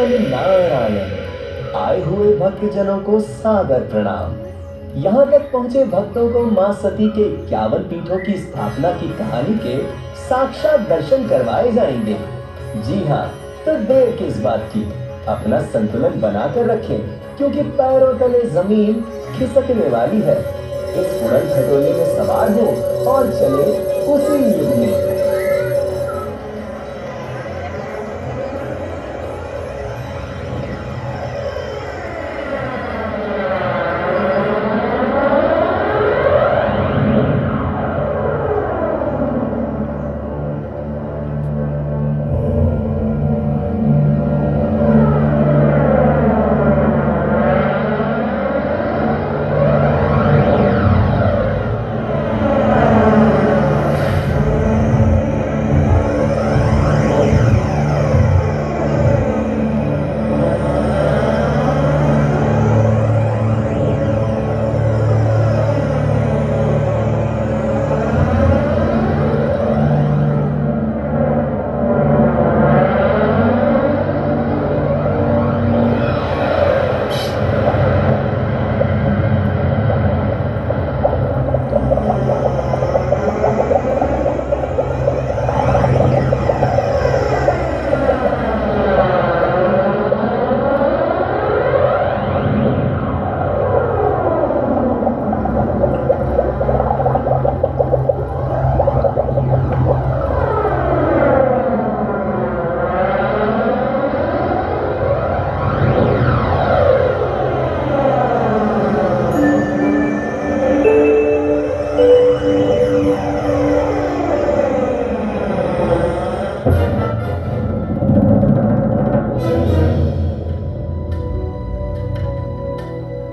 नारायण नारायण। आए हुए भक्तजनों को सादर प्रणाम। यहाँ तक पहुँचे भक्तों को माँ सती के 51 पीठों की स्थापना की कहानी के साक्षात दर्शन करवाए जाएंगे। जी हाँ, तो देर किस बात की, अपना संतुलन बनाकर रखें, क्योंकि पैरों तले जमीन खिसकने वाली है। इस उड़न खटोले में सवार हो और चले उसी युग में।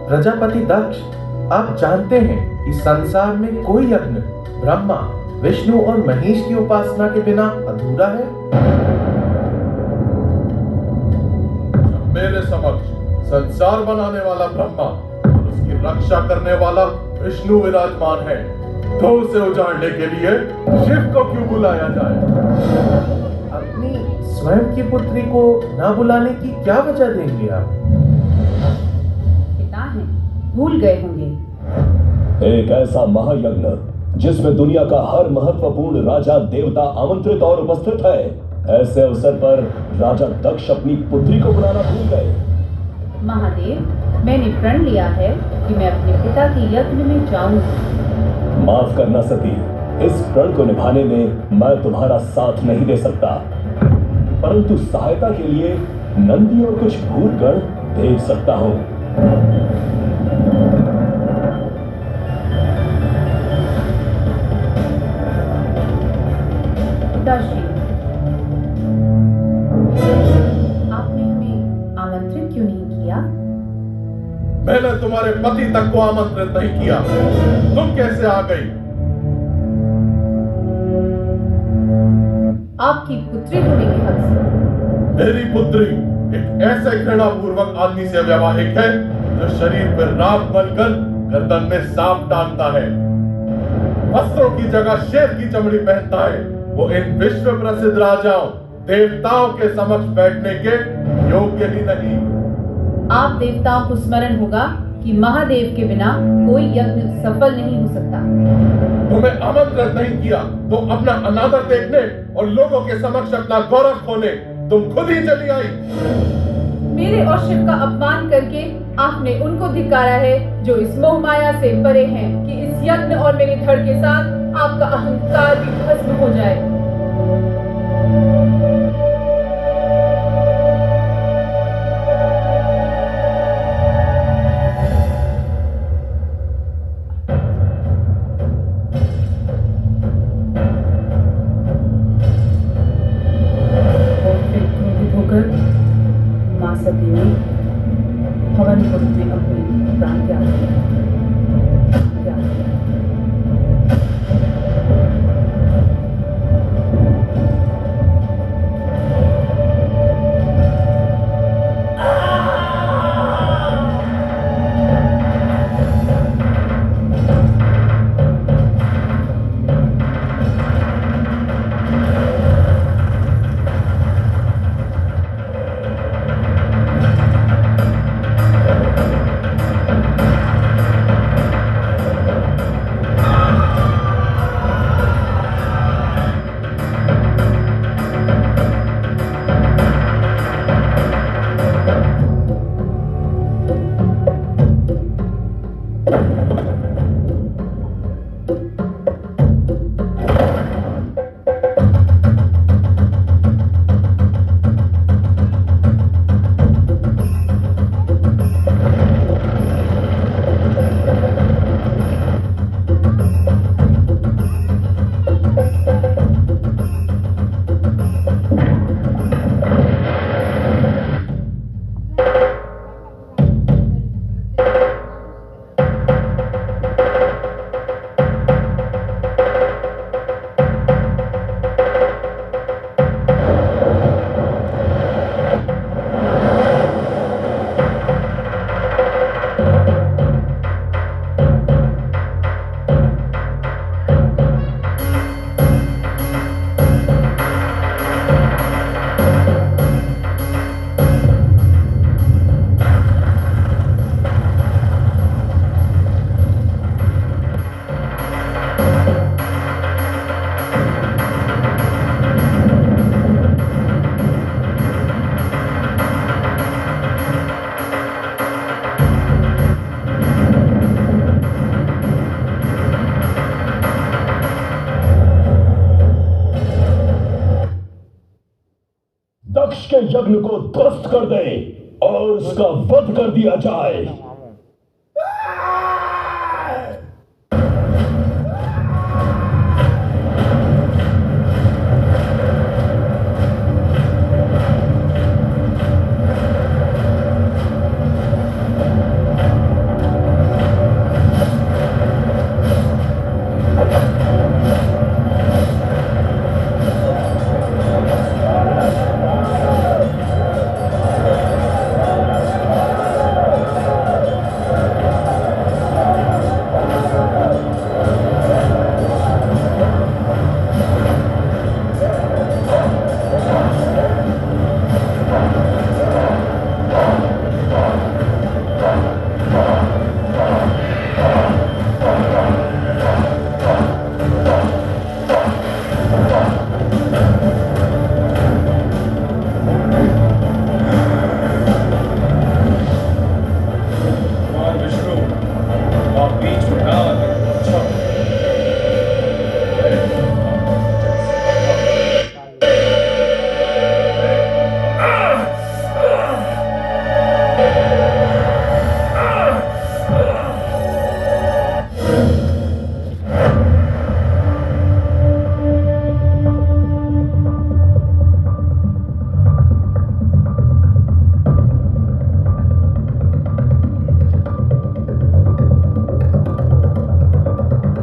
प्रजापति दक्ष, आप जानते हैं कि संसार में कोई यज्ञ ब्रह्मा, विष्णु और महेश की उपासना के बिना अधूरा है। मेरे समक्ष संसार बनाने वाला ब्रह्मा और उसकी रक्षा करने वाला विष्णु विराजमान है, तो उसे उजाड़ने के लिए शिव को क्यों बुलाया जाए? अपनी स्वयं की पुत्री को ना बुलाने की क्या वजह देंगे आप? भूल गए होंगे। एक ऐसा महायज्ञ जिसमें दुनिया का हर महत्वपूर्ण राजा देवता आमंत्रित और उपस्थित है। ऐसे अवसर पर राजा दक्ष अपनी पुत्री को बुलाना भूल गए। महादेव, मैंने प्रण लिया है कि मैं अपने पिता के यज्ञ में जाऊंगा। माफ करना सती, इस प्रण को निभाने में मैं तुम्हारा साथ नहीं दे सकता, परंतु सहायता के लिए नंदी और कुछ भूतगण भेज सकता हूँ। आपने हमें आमंत्रित क्यों नहीं किया? मैंने तुम्हारे पति तक को आमंत्रित नहीं किया, तुम कैसे आ गई? आपकी पुत्री होने के हक से। मेरी पुत्री एक ऐसे घृणापूर्वक आदमी से वैवाहिक है जो शरीर पर राख बनकर गर्दन में सांप टांगता है, वस्त्रों की जगह शेर की चमड़ी पहनता है। वो इन विश्व प्रसिद्ध राजाओं देवताओं के समक्ष बैठने के योग्य ही नहीं। आप देवताओं को स्मरण होगा कि महादेव के बिना कोई यज्ञ सफल नहीं हो सकता। तुम्हें आमंत्रित नहीं किया तो अपना अनादर देखने और लोगों के समक्ष अपना गौरव खोने तुम खुद ही चली आई। मेरे और शिव का अपमान करके आपने उनको धिक्कारा है जो इस मोह माया से परे हैं कि इस यज्ञ और मेरे धड़ के साथ आपका अहंकार भी भस्म हो जाए। मां सती ने हवन कुंड में अपने प्राण त्याग दिए। यज्ञ को ध्वस्त कर दें और उसका वध कर दिया जाए।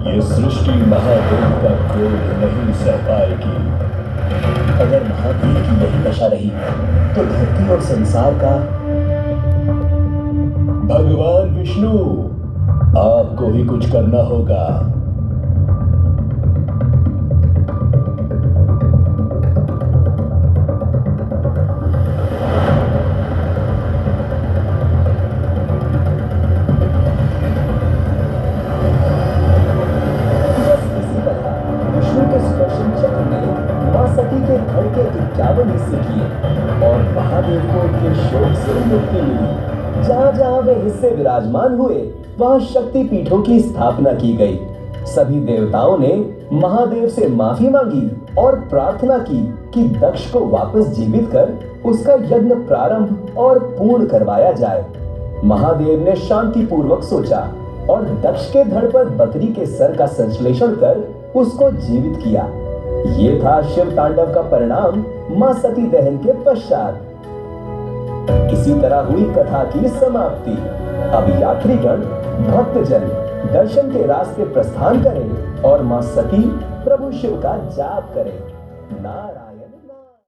ये सृष्टि महादेव का क्रोध नहीं सह पाएगी। अगर महादेव की यही दशा रही तो धरती और संसार का। भगवान विष्णु, आपको ही कुछ करना होगा। के धड़ के 51 हिस्से किए और महादेव को उनके शोक से मुक्ति मिली। जहां जहां वे हिस्से विराजमान हुए वहां शक्ति पीठों की स्थापना की गई। सभी देवताओं ने महादेव से माफी मांगी और प्रार्थना की कि दक्ष को वापस जीवित कर उसका यज्ञ प्रारंभ और पूर्ण करवाया जाए। महादेव ने शांति पूर्वक सोचा और दक्ष के धड़ पर बकरी के सर का संश्लेषण कर उसको जीवित किया। ये था शिव तांडव का परिणाम मां सती दहन के पश्चात। इसी तरह हुई कथा की समाप्ति। अब यात्रीगण भक्तजन दर्शन के रास्ते प्रस्थान करें और मां सती प्रभु शिव का जाप करें। नारायण।